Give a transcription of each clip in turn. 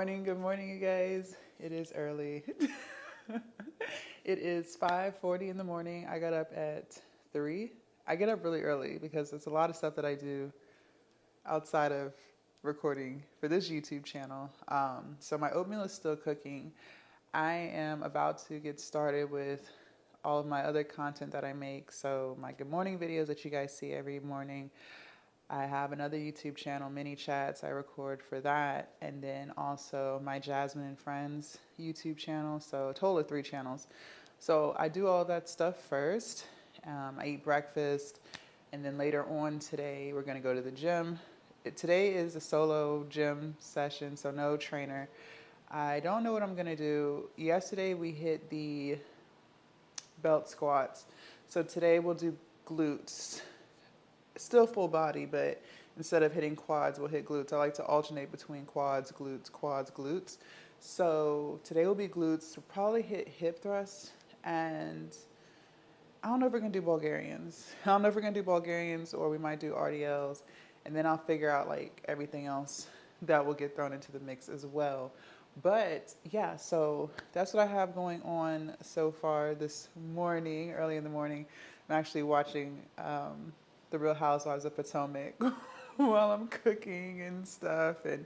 Good morning, you guys. It is early. It is 5:40 in the morning. I got up at 3. I get up really early because it's a lot of stuff that I do outside of recording for this YouTube channel. So my oatmeal is still cooking. I am about to get started with all of my other content that I make. So my good morning videos that you guys see every morning. I have another YouTube channel, Mini Chats. I record for that. And then also my Jasmine and Friends YouTube channel. So a total of 3 channels. So I do all that stuff first. I eat breakfast. And then later on today, we're going to go to the gym. Today is a solo gym session, so no trainer. I don't know what I'm going to do. Yesterday we hit the belt squats. So today we'll do glutes. Still full body, but instead of hitting quads, we'll hit glutes. I like to alternate between quads, glutes. So today will be glutes. We'll probably hit hip thrusts, and I don't know if we're going to do Bulgarians. I don't know if we're going to do Bulgarians or we might do RDLs, and then I'll figure out like everything else that will get thrown into the mix as well. But yeah, so that's what I have going on so far this morning, early in the morning. I'm actually watching The Real Housewives of Potomac while I'm cooking and stuff. And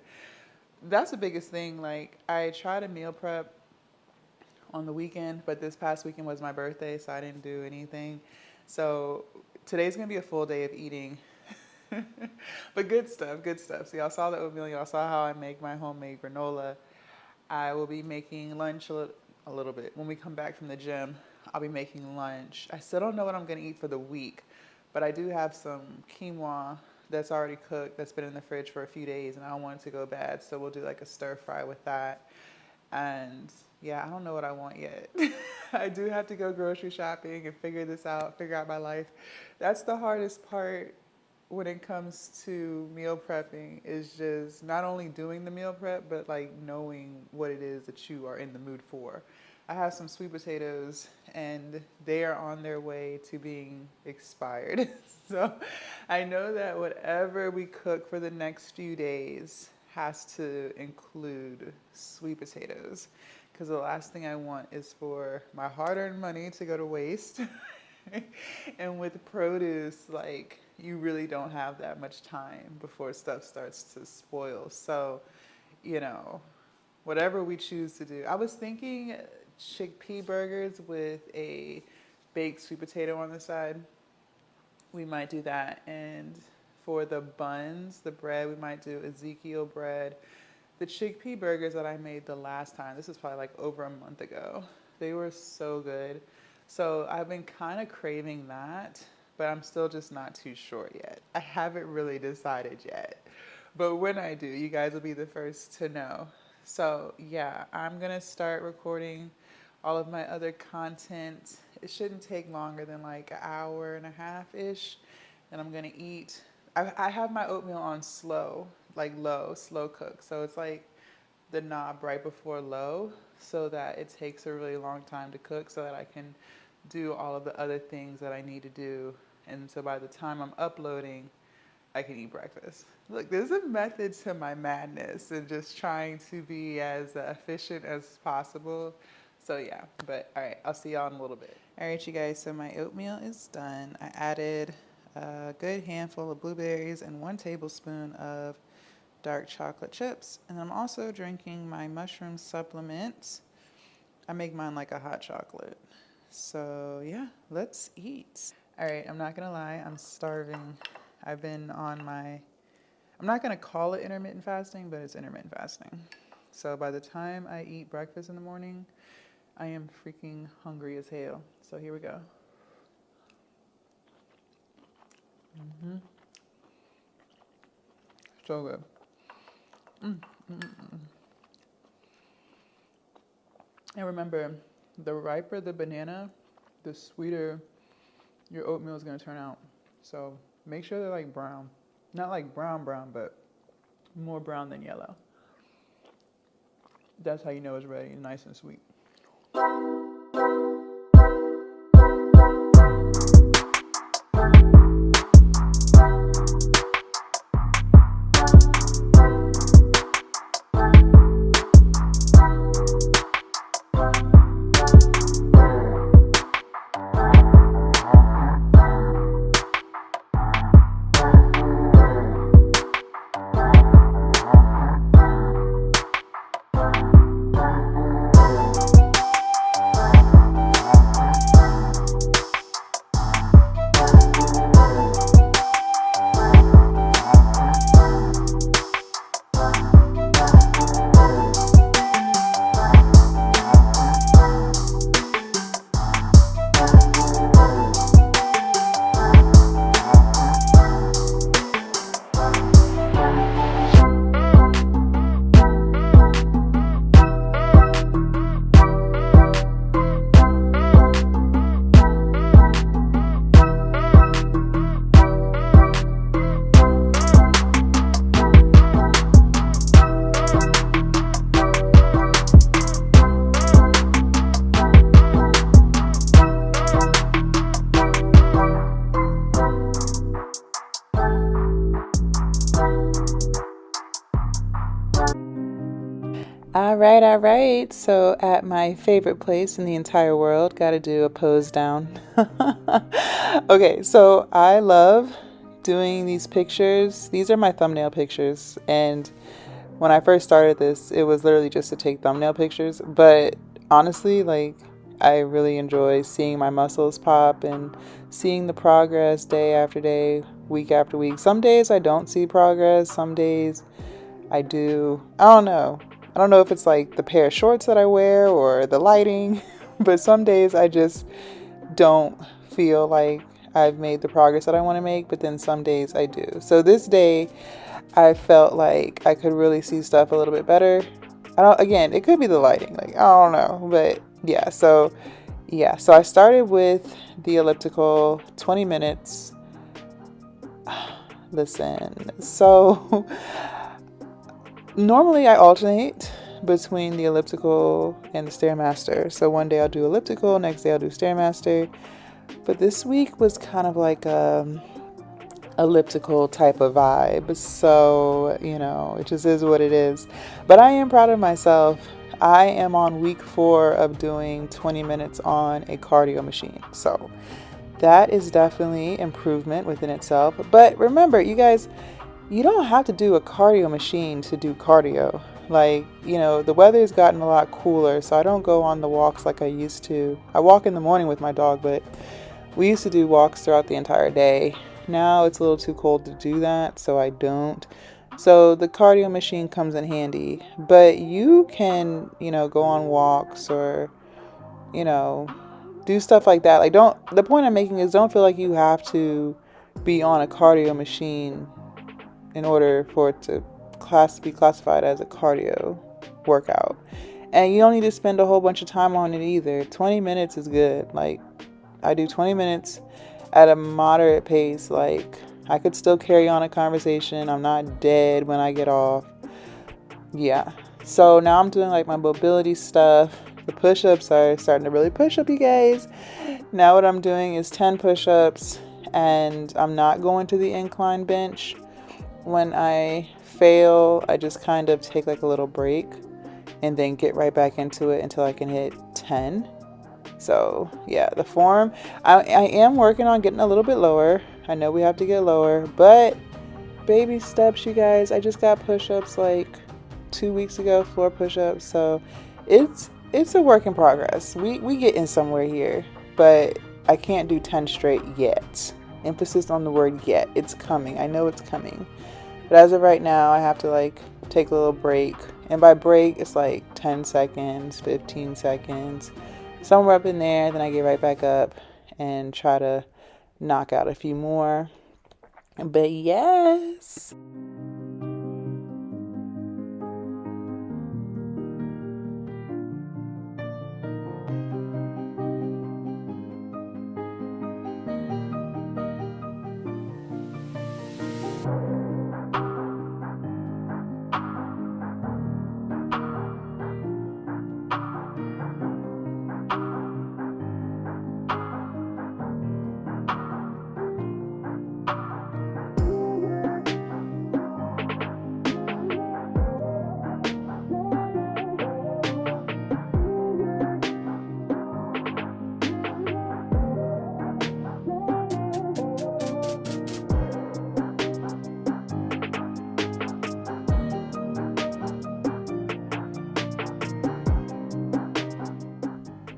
that's the biggest thing. Like, I try to meal prep on the weekend, but this past weekend was my birthday, so I didn't do anything. So today's going to be a full day of eating. But good stuff. So y'all saw the oatmeal. Y'all saw how I make my homemade granola. I will be making lunch a little bit. When we come back from the gym, I'll be making lunch. I still don't know what I'm going to eat for the week. But I do have some quinoa that's already cooked, that's been in the fridge for a few days, and I don't want it to go bad. So we'll do like a stir fry with that. And yeah, I don't know what I want yet. I do have to go grocery shopping and figure this out, figure out my life. That's the hardest part when it comes to meal prepping, is just not only doing the meal prep, but like knowing what it is that you are in the mood for. I have some sweet potatoes and they are on their way to being expired. So I know that whatever we cook for the next few days has to include sweet potatoes, because the last thing I want is for my hard-earned money to go to waste. And with produce, like, you really don't have that much time before stuff starts to spoil. So, you know, whatever we choose to do. I was thinking chickpea burgers with a baked sweet potato on the side. We might do that. And for the buns, the bread, we might do Ezekiel bread. The chickpea burgers that I made the last time, this was probably like over a month ago, they were so good. So I've been kind of craving that, but I'm still just not too sure yet. I haven't really decided yet. But when I do, you guys will be the first to know. So yeah, I'm going to start recording all of my other content. It shouldn't take longer than like an hour and a half-ish. And I'm going to eat. I have my oatmeal on slow, like low, slow cook. So it's like the knob right before low, so that it takes a really long time to cook, so that I can do all of the other things that I need to do. And so by the time I'm uploading, I can eat breakfast. Look, there's a method to my madness and just trying to be as efficient as possible. So yeah, but all right, I'll see y'all in a little bit. All right, you guys, so my oatmeal is done. I added a good handful of blueberries and 1 tablespoon of dark chocolate chips. And I'm also drinking my mushroom supplement. I make mine like a hot chocolate. So yeah, let's eat. All right, I'm not gonna lie, I'm starving. I've been on my, I'm not gonna call it intermittent fasting, but it's intermittent fasting. So by the time I eat breakfast in the morning, I am freaking hungry as hell. So here we go. So good. And remember, the riper the banana, the sweeter your oatmeal is going to turn out. So make sure they're like brown. Not like brown, but more brown than yellow. That's how you know it's ready, nice and sweet. All right, all right. So at my favorite place in the entire world, got to do a pose down. Okay, so I love doing these pictures. These are my thumbnail pictures. And when I first started this, it was literally just to take thumbnail pictures. But honestly, like, I really enjoy seeing my muscles pop and seeing the progress day after day, week after week. Some days I don't see progress. Some days I do. I don't know. I don't know if it's like the pair of shorts that I wear or the lighting, but some days I just don't feel like I've made the progress that I want to make, but then some days I do. So this day I felt like I could really see stuff a little bit better. Again, it could be the lighting, like, I don't know, but yeah. So I started with the elliptical, 20 minutes. Listen, so normally I alternate between the elliptical and the Stairmaster. So one day I'll do elliptical, next day I'll do Stairmaster. But this week was kind of like elliptical type of vibe. So, you know, it just is what it is. But I am proud of myself. I am on week 4 of doing 20 minutes on a cardio machine. So that is definitely improvement within itself. But remember, you guys, you don't have to do a cardio machine to do cardio. Like, you know, the weather's gotten a lot cooler, so I don't go on the walks like I used to. I walk in the morning with my dog, but we used to do walks throughout the entire day. Now it's a little too cold to do that, so I don't. So the cardio machine comes in handy. But you can, you know, go on walks or, you know, do stuff like that. Like, the point I'm making is don't feel like you have to be on a cardio machine in order for it to be classified as a cardio workout. And you don't need to spend a whole bunch of time on it either. 20 minutes is good. Like, I do 20 minutes at a moderate pace. Like, I could still carry on a conversation. I'm not dead when I get off. Yeah. So now I'm doing like my mobility stuff. The push-ups are starting to really push up, you guys. Now what I'm doing is 10 push-ups, and I'm not going to the incline bench. When I fail, I just kind of take like a little break and then get right back into it until I can hit 10. So yeah, the form, I am working on getting a little bit lower. I know we have to get lower, but baby steps, you guys. I just got push-ups like 2 weeks ago, floor push-ups. So it's a work in progress. We getting somewhere here, but I can't do 10 straight yet. Emphasis on the word yet. It's coming. I know it's coming. But as of right now, I have to like take a little break. And by break, it's like 10 seconds, 15 seconds, somewhere up in there. Then I get right back up and try to knock out a few more. But yes.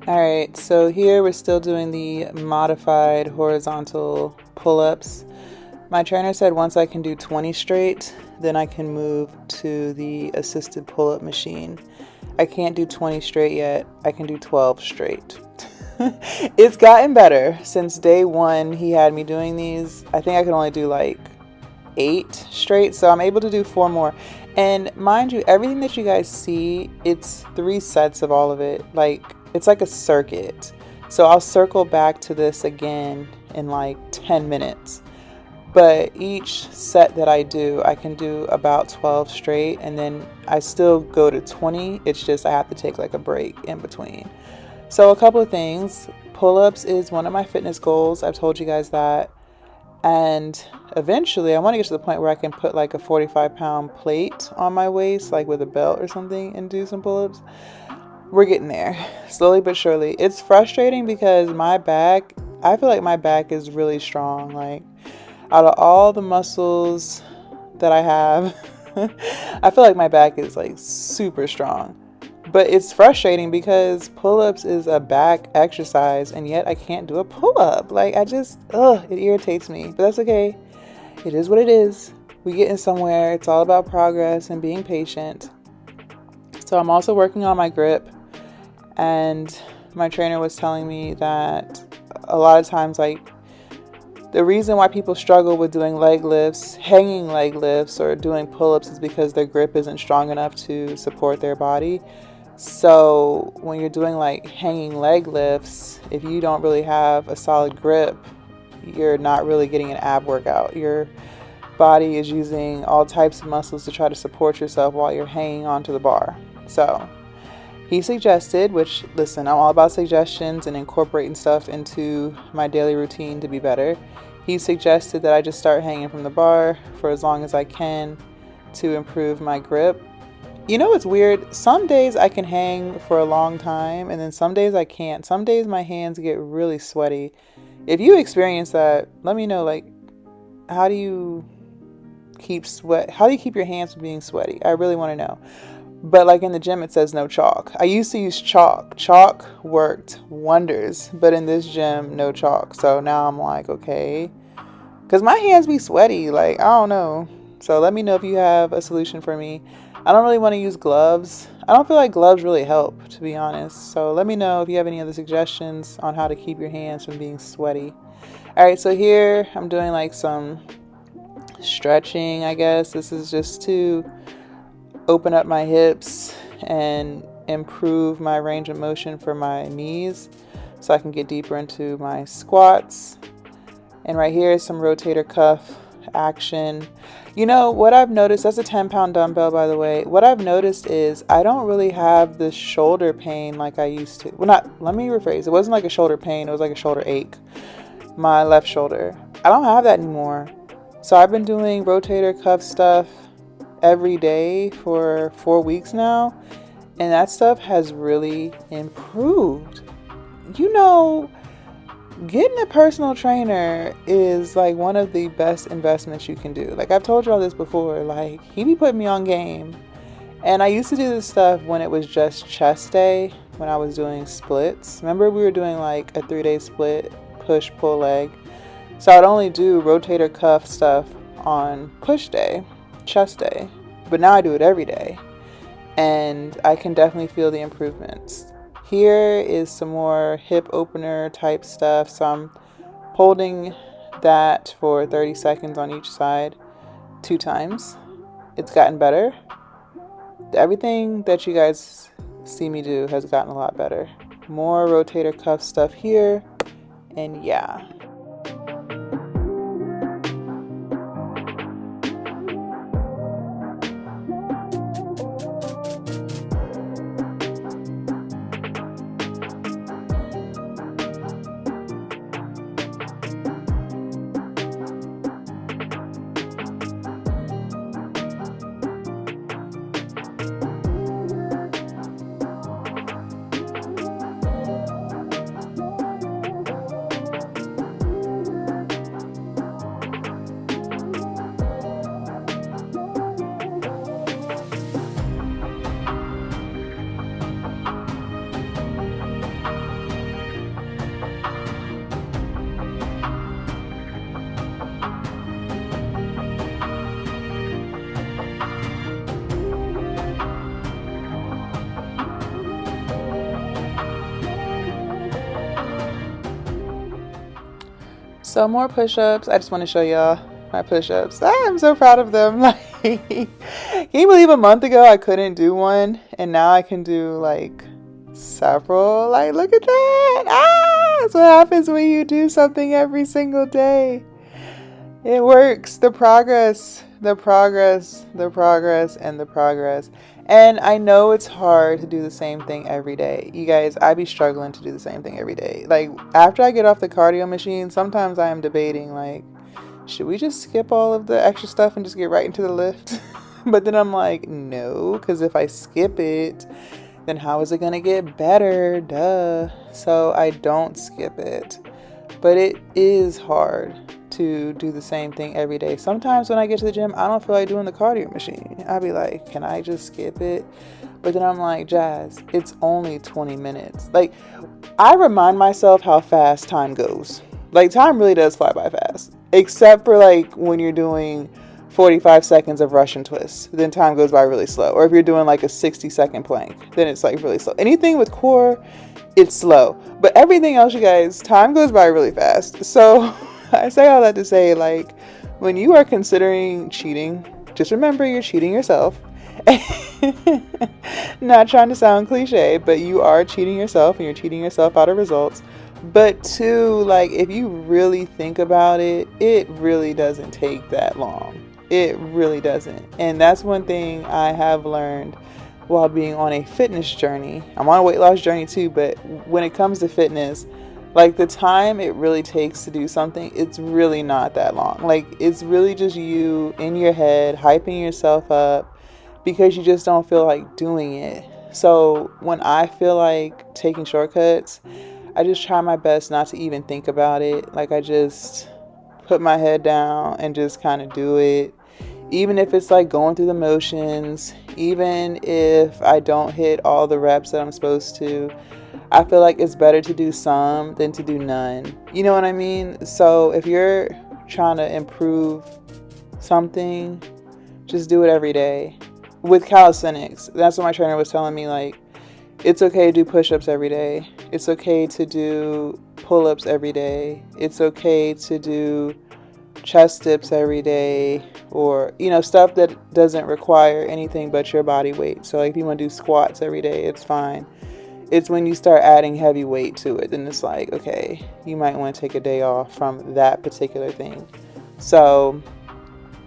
Alright, so here we're still doing the modified horizontal pull-ups. My trainer said once I can do 20 straight, then I can move to the assisted pull-up machine. I can't do 20 straight yet. I can do 12 straight. It's gotten better. Since day 1, he had me doing these. I think I could only do like 8 straight, so I'm able to do 4 more. And mind you, everything that you guys see, it's 3 sets of all of it. Like, it's like a circuit. So I'll circle back to this again in like 10 minutes. But each set that I do, I can do about 12 straight, and then I still go to 20. It's just I have to take like a break in between. So a couple of things. Pull-ups is one of my fitness goals. I've told you guys that. And eventually I want to get to the point where I can put like a 45-pound plate on my waist, like with a belt or something, and do some pull-ups. We're getting there, slowly but surely. It's frustrating because my back, I feel like my back is really strong. Like, out of all the muscles that I have, I feel like my back is like super strong. But it's frustrating because pull-ups is a back exercise, and yet I can't do a pull-up. Like, it irritates me. But that's okay. It is what it is. We getting somewhere. It's all about progress and being patient. So I'm also working on my grip. And my trainer was telling me that a lot of times, like, the reason why people struggle with doing leg lifts, hanging leg lifts, or doing pull-ups is because their grip isn't strong enough to support their body. So when you're doing like hanging leg lifts, if you don't really have a solid grip, you're not really getting an ab workout. Your body is using all types of muscles to try to support yourself while you're hanging onto the bar. So he suggested, which, listen, I'm all about suggestions and incorporating stuff into my daily routine to be better. He suggested that I just start hanging from the bar for as long as I can to improve my grip. You know, it's weird. Some days I can hang for a long time, and then some days I can't. Some days my hands get really sweaty. If you experience that, let me know, like, how do you keep your hands from being sweaty? I really want to know. But like in the gym, it says no chalk. I used to use chalk. Chalk worked wonders, but in this gym, no chalk. So now I'm like, okay, because my hands be sweaty. Like, I don't know. So let me know if you have a solution for me. I don't really want to use gloves. I don't feel like gloves really help, to be honest. So let me know if you have any other suggestions on how to keep your hands from being sweaty. All right, so here I'm doing like some stretching, I guess. This is just to open up my hips and improve my range of motion for my knees so I can get deeper into my squats. And right here is some rotator cuff action. You know what I've noticed, that's a 10-pound dumbbell, by the way. What I've noticed is I don't really have the shoulder pain like I used to. Let me rephrase. It wasn't like a shoulder pain, it was like a shoulder ache. My left shoulder. I don't have that anymore. So I've been doing rotator cuff stuff every day for 4 weeks now, and that stuff has really improved. You know, getting a personal trainer is like one of the best investments you can do. Like, I've told you all this before, like, he be putting me on game. And I used to do this stuff when it was just chest day, when I was doing splits. Remember, we were doing like a 3-day split, push, pull, leg. So I'd only do rotator cuff stuff on push day, chest day. But now I do it every day, and I can definitely feel the improvements. Here is some more hip opener type stuff. So I'm holding that for 30 seconds on each side, 2 times. It's gotten better. Everything that you guys see me do has gotten a lot better. More rotator cuff stuff here, and yeah. So more push-ups. I just want to show y'all my push-ups. I'm so proud of them. Like, can you believe a month ago I couldn't do one, and now I can do like several? Like, look at that. That's what happens when you do something every single day. It works. The progress, and the progress. And I know it's hard to do the same thing every day. You guys, I be struggling to do the same thing every day. Like, after I get off the cardio machine, sometimes I am debating, like, should we just skip all of the extra stuff and just get right into the lift? But then I'm like, no, because if I skip it, then how is it going to get better? Duh. So I don't skip it. But it is hard to do the same thing every day. Sometimes when I get to the gym, I don't feel like doing the cardio machine. I'll be like, can I just skip it? But then I'm like, Jazz, it's only 20 minutes. Like, I remind myself how fast time goes. Like, time really does fly by fast. Except for, like, when you're doing 45 seconds of Russian twists. Then time goes by really slow. Or if you're doing, like, a 60-second plank, then it's, like, really slow. Anything with core, it's slow. But everything else, you guys, time goes by really fast. So I say all that to say, like, when you are considering cheating, just remember you're cheating yourself. Not trying to sound cliche, but you are cheating yourself, and you're cheating yourself out of results. But two, like, if you really think about it, it really doesn't take that long. It really doesn't. And that's one thing I have learned while being on a fitness journey. I'm on a weight loss journey too, but when it comes to fitness, like, the time it really takes to do something, it's really not that long. Like, it's really just you in your head hyping yourself up because you just don't feel like doing it. So when I feel like taking shortcuts, I just try my best not to even think about it. Like, I just put my head down and just kind of do it. Even if it's like going through the motions, even if I don't hit all the reps that I'm supposed to, I feel like it's better to do some than to do none. You know what I mean? So if you're trying to improve something, just do it every day. With calisthenics, that's what my trainer was telling me. Like, it's okay to do push-ups every day. It's okay to do pull-ups every day. It's okay to do chest dips every day, or, you know, stuff that doesn't require anything but your body weight. So, like, if you want to do squats every day, it's fine. It's when you start adding heavy weight to it, then it's like, okay, you might want to take a day off from that particular thing. So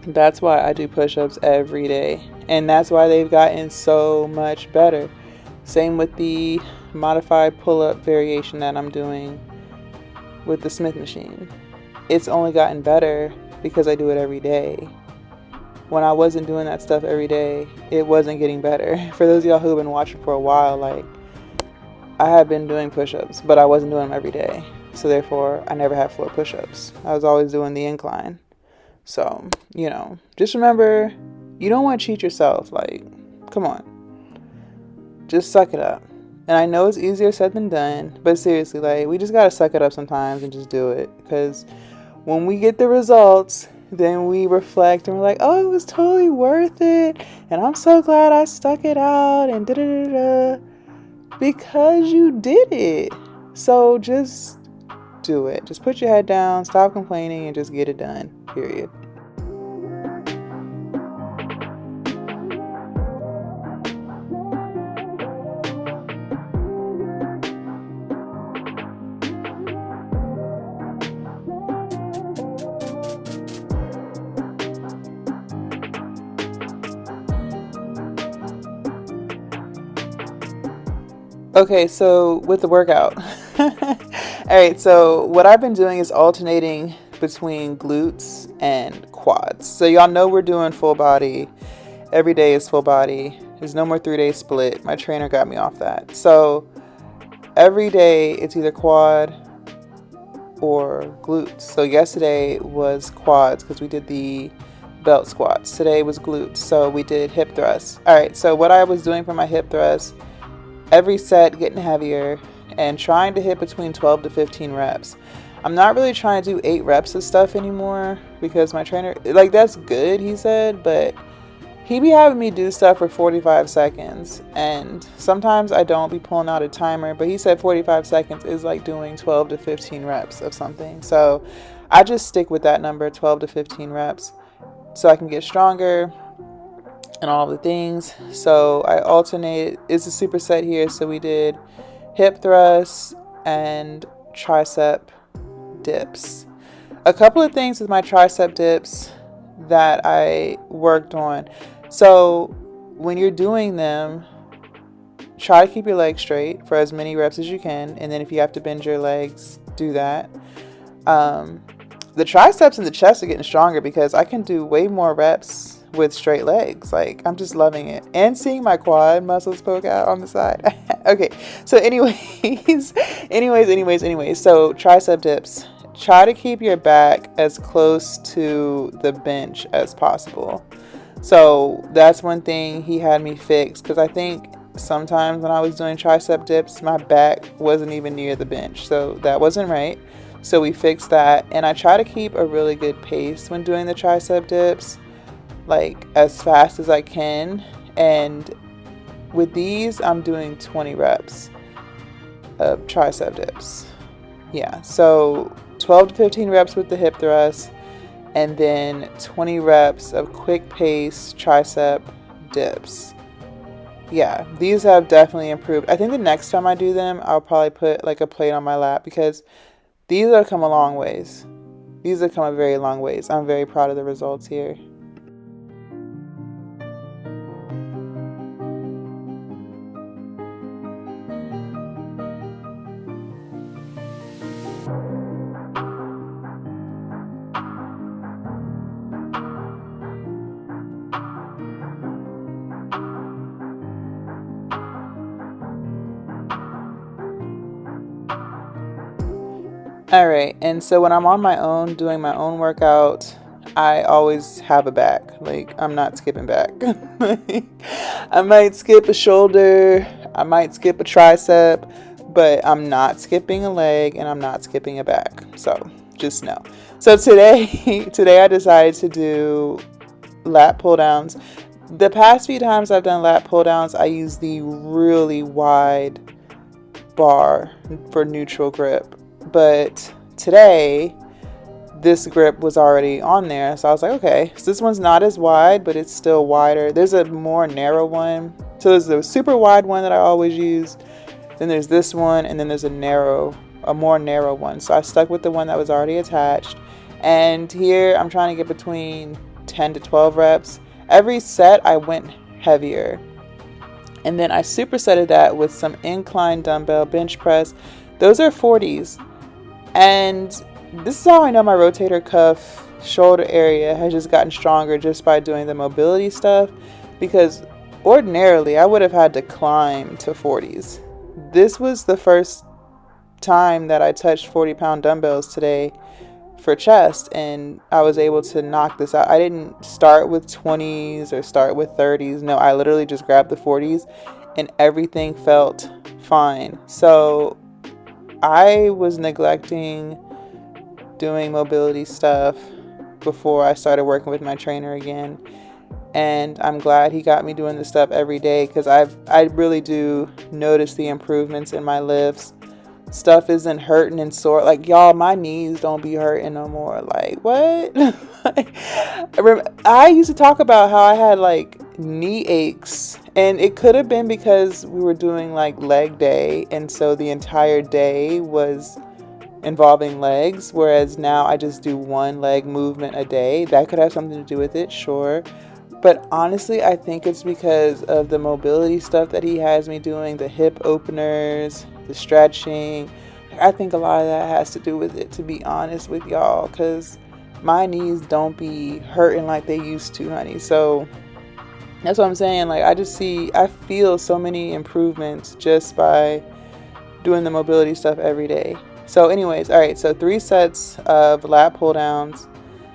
that's why I do push-ups every day. And that's why they've gotten so much better. Same with the modified pull-up variation that I'm doing with the Smith machine. It's only gotten better because I do it every day. When I wasn't doing that stuff every day, it wasn't getting better. For those of y'all who have been watching for a while, like, I have been doing push-ups, but I wasn't doing them every day. So therefore, I never had floor push-ups. I was always doing the incline. So, you know, just remember, you don't want to cheat yourself. Like, come on. Just suck it up. And I know it's easier said than done, but seriously, like, we just got to suck it up sometimes and just do it. Because when we get the results, then we reflect and we're like, oh, it was totally worth it. And I'm so glad I stuck it out and da-da-da-da. Because you did it. So just do it. Just put your head down, stop complaining, and just get it done. Period. Okay, so with the workout. Alright, so what I've been doing is alternating between glutes and quads. So y'all know we're doing full body. Every day is full body. There's no more 3-day split. My trainer got me off that. So every day it's either quad or glutes. So yesterday was quads because we did the belt squats. Today was glutes. So we did hip thrusts. Alright, so what I was doing for my hip thrust, every set getting heavier and trying to hit between 12 to 15 reps. I'm not really trying to do 8 reps of stuff anymore because my trainer, like, that's good, he said, but he be having me do stuff for 45 seconds. And sometimes I don't be pulling out a timer, but he said 45 seconds is like doing 12 to 15 reps of something. So I just stick with that number, 12 to 15 reps, so I can get stronger and all the things. So I alternated. It's a superset here, so we did hip thrusts and tricep dips. A couple of things with my tricep dips that I worked on. So when you're doing them, try to keep your legs straight for as many reps as you can, and then if you have to bend your legs, do that. The the triceps and the chest are getting stronger because I can do way more reps with straight legs. Like, I'm just loving it. And seeing my quad muscles poke out on the side. Okay, so anyways, so tricep dips. Try to keep your back as close to the bench as possible. So that's one thing he had me fix, because I think sometimes when I was doing tricep dips, my back wasn't even near the bench. So that wasn't right. So we fixed that. And I try to keep a really good pace when doing the tricep dips, like as fast as I can. And with these, I'm doing 20 reps of tricep dips. Yeah, so 12 to 15 reps with the hip thrust, and then 20 reps of quick pace tricep dips. Yeah, these have definitely improved. I think the next time I do them, I'll probably put like a plate on my lap, because these have come a long ways. These have come a very long ways. I'm very proud of the results here. All right, and so when I'm on my own doing my own workout, I always have a back. Like, I'm not skipping back. I might skip a shoulder, I might skip a tricep, but I'm not skipping a leg and I'm not skipping a back. So just know. So today I decided to do lat pull downs. The past few times I've done lat pull downs, I use the really wide bar for neutral grip. But today, this grip was already on there. So I was like, okay, so this one's not as wide, but it's still wider. There's a more narrow one. So there's the super wide one that I always use. Then there's this one, and then there's a more narrow one. So I stuck with the one that was already attached. And here I'm trying to get between 10 to 12 reps. Every set I went heavier. And then I supersetted that with some incline dumbbell bench press. Those are 40s. And this is how I know my rotator cuff shoulder area has just gotten stronger, just by doing the mobility stuff, because ordinarily I would have had to climb to 40s. This was the first time that I touched 40-pound dumbbells today for chest, and I was able to knock this out. I didn't start with 20s or start with 30s. No, I literally just grabbed the 40s and everything felt fine. So I was neglecting doing mobility stuff before I started working with my trainer again. And I'm glad he got me doing this stuff every day, because I really do notice the improvements in my lifts. Stuff isn't hurting and sore. Like, y'all, my knees don't be hurting no more. Like, what? I used to talk about how I had like knee aches, and it could have been because we were doing like leg day, and so the entire day was involving legs, whereas now I just do one leg movement a day. That could have something to do with it, sure. But honestly, I think it's because of the mobility stuff that he has me doing, the hip openers, the stretching. I think a lot of that has to do with it, to be honest with y'all, because my knees don't be hurting like they used to, honey. So that's what I'm saying. Like, I feel so many improvements just by doing the mobility stuff every day. So anyways, all right, so 3 sets of lat pull downs.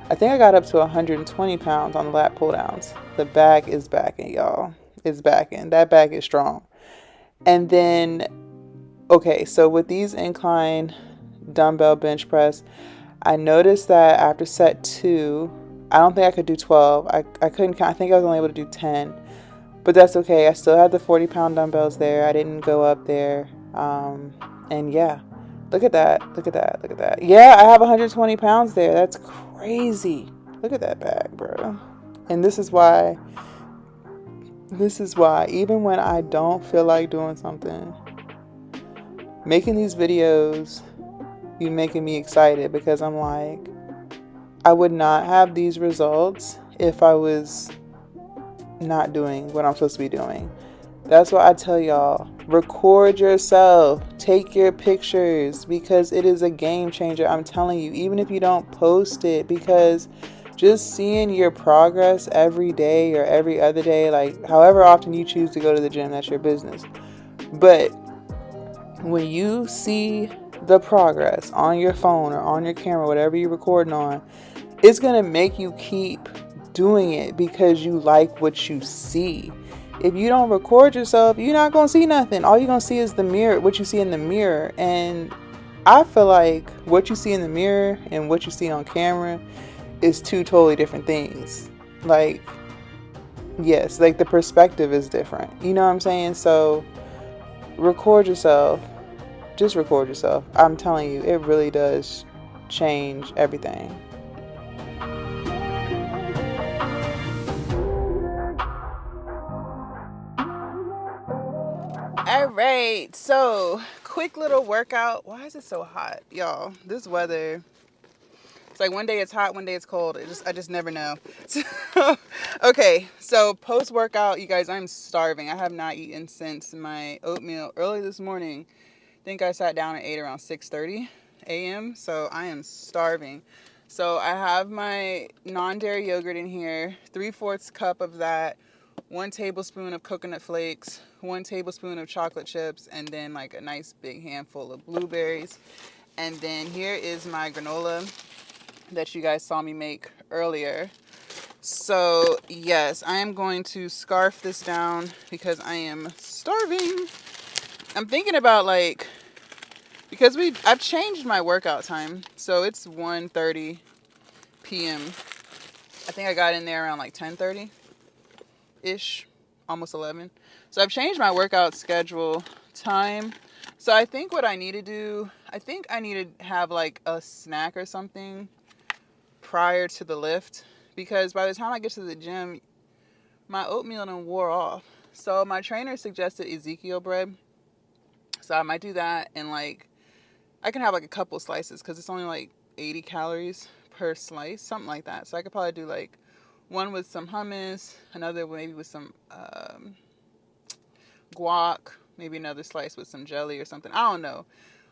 I think I got up to 120 pounds on the lat pull downs. The back is backing, y'all. It's backing. That back is strong. And then, okay, so with these incline dumbbell bench press, I noticed that after set 2, I don't think I could do 12. I couldn't count. I think I was only able to do 10. But that's okay. I still had the 40-pound dumbbells there. I didn't go up there. And yeah, look at that. Look at that. Look at that. Yeah, I have 120 pounds there. That's crazy. Look at that back, bro. And this is why, even when I don't feel like doing something, making these videos be making me excited, because I'm like, I would not have these results if I was not doing what I'm supposed to be doing. That's why I tell y'all, record yourself, take your pictures, because it is a game changer. I'm telling you, even if you don't post it, because just seeing your progress every day or every other day, like however often you choose to go to the gym, that's your business. But when you see the progress on your phone or on your camera, whatever you're recording on, it's going to make you keep doing it because you like what you see. If you don't record yourself, you're not going to see nothing. All you're going to see is the mirror, what you see in the mirror. And I feel like what you see in the mirror and what you see on camera is two totally different things. Like, yes, like the perspective is different. You know what I'm saying? So record yourself. Just record yourself. I'm telling you, it really does change everything. All right, so quick little workout. Why is it so hot, y'all? This weather, it's like one day it's hot, one day it's cold. I just never know. Okay, so post workout, you guys, I'm starving. I have not eaten since my oatmeal early this morning. I think I sat down and ate around 6:30 a.m. So I am starving. So I have my non-dairy yogurt in here, 3/4 cup of that, 1 tablespoon of coconut flakes, 1 tablespoon of chocolate chips, and then like a nice big handful of blueberries. And then here is my granola that you guys saw me make earlier. So yes, I am going to scarf this down because I am starving. I'm thinking about like, because I've changed my workout time. So it's 1:30 p.m. I think I got in there around like 10:30-ish, almost 11. So I've changed my workout schedule time. So I think what I need to do, I think I need to have like a snack or something prior to the lift, because by the time I get to the gym, my oatmeal done wore off. So my trainer suggested Ezekiel bread. So I might do that, and like I can have like a couple slices because it's only like 80 calories per slice, something like that. So I could probably do like one with some hummus, another maybe with some guac, maybe another slice with some jelly or something. I don't know.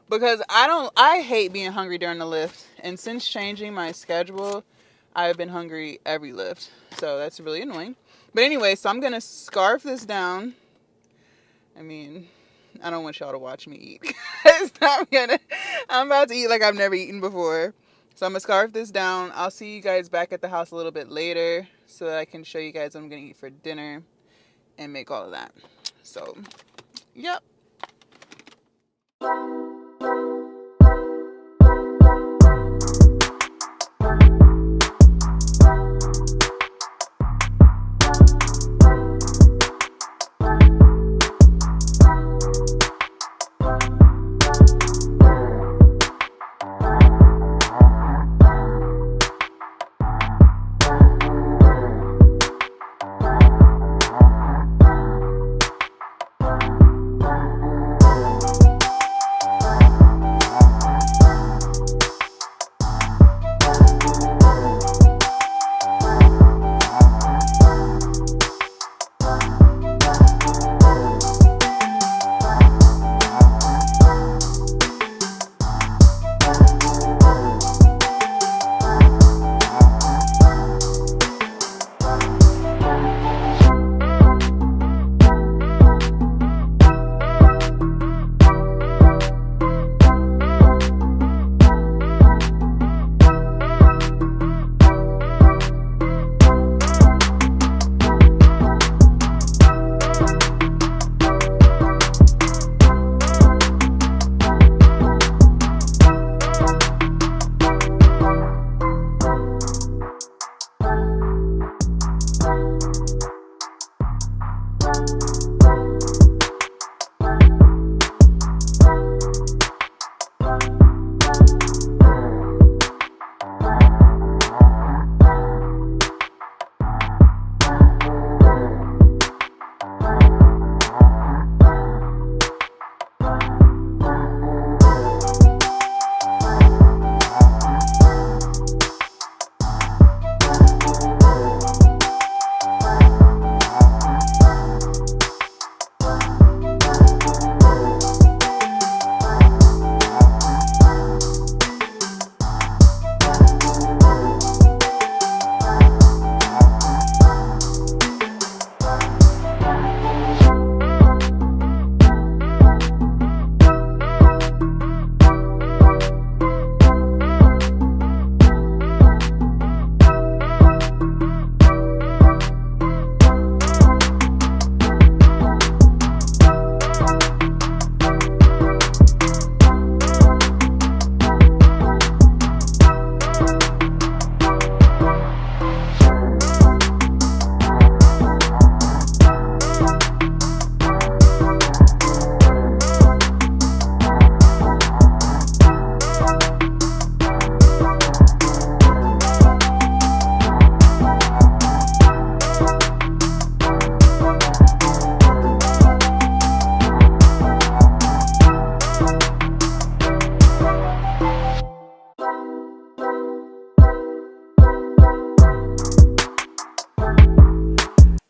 Because I hate being hungry during the lift. And since changing my schedule, I've been hungry every lift. So that's really annoying. But anyway, so I'm going to scarf this down. I mean, I don't want y'all to watch me eat. I'm about to eat like I've never eaten before. So I'm going to scarf this down. I'll see you guys back at the house a little bit later so that I can show you guys what I'm going to eat for dinner and make all of that. So, yep.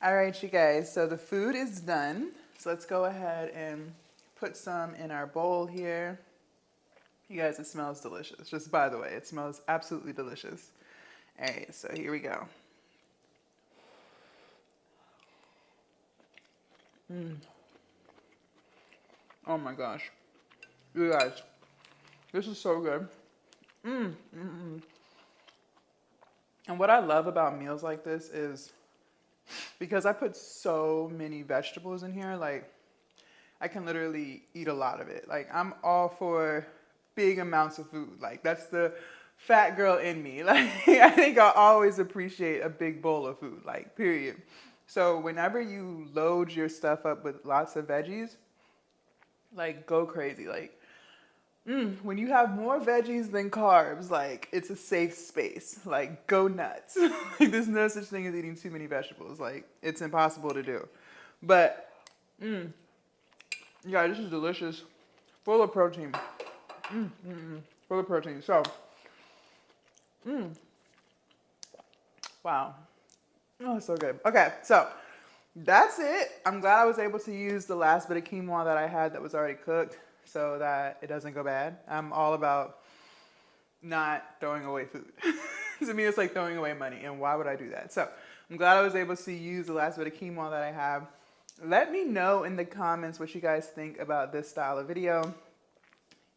All right, you guys, so the food is done. So let's go ahead and put some in our bowl here. You guys, it smells delicious. Just by the way, it smells absolutely delicious. All right, so here we go. Oh my gosh. You guys, this is so good. And what I love about meals like this is because I put so many vegetables in here, like I can literally eat a lot of it. Like I'm all for big amounts of food. Like that's the fat girl in me. Like I think I always appreciate a big bowl of food, like period. So whenever you load your stuff up with lots of veggies, like go crazy. Like when you have more veggies than carbs, like it's a safe space. Like go nuts. Like, there's no such thing as eating too many vegetables. Like it's impossible to do. But yeah, this is delicious, full of protein. Full of protein. So, wow. Oh, it's so good. Okay, so that's it. I'm glad I was able to use the last bit of quinoa that I had that was already cooked so that it doesn't go bad. I'm all about not throwing away food. To me, it's like throwing away money, and why would I do that? So I'm glad I was able to use the last bit of quinoa that I have. Let me know in the comments what you guys think about this style of video.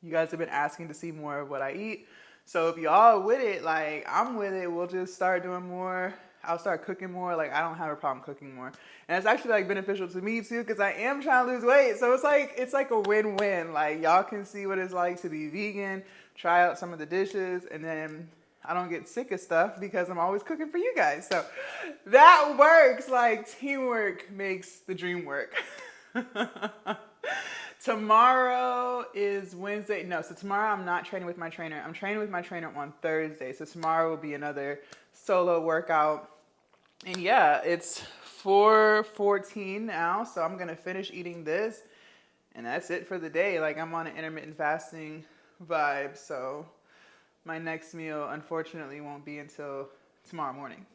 You guys have been asking to see more of what I eat. So if y'all with it, like I'm with it, we'll just start doing more. I'll start cooking more. Like I don't have a problem cooking more. And it's actually like beneficial to me too, because I am trying to lose weight. So it's like a win-win. Like y'all can see what it's like to be vegan, try out some of the dishes, and then I don't get sick of stuff because I'm always cooking for you guys. So that works. Like teamwork makes the dream work. Tomorrow is Wednesday. No, so tomorrow I'm not training with my trainer. I'm training with my trainer on Thursday. So tomorrow will be another solo workout. And yeah, it's 4:14 now. So I'm going to finish eating this. And that's it for the day. Like I'm on an intermittent fasting vibe. So my next meal, unfortunately, won't be until tomorrow morning.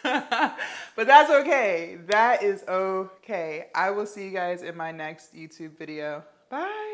But that's okay. That is okay. I will see you guys in my next YouTube video. Bye.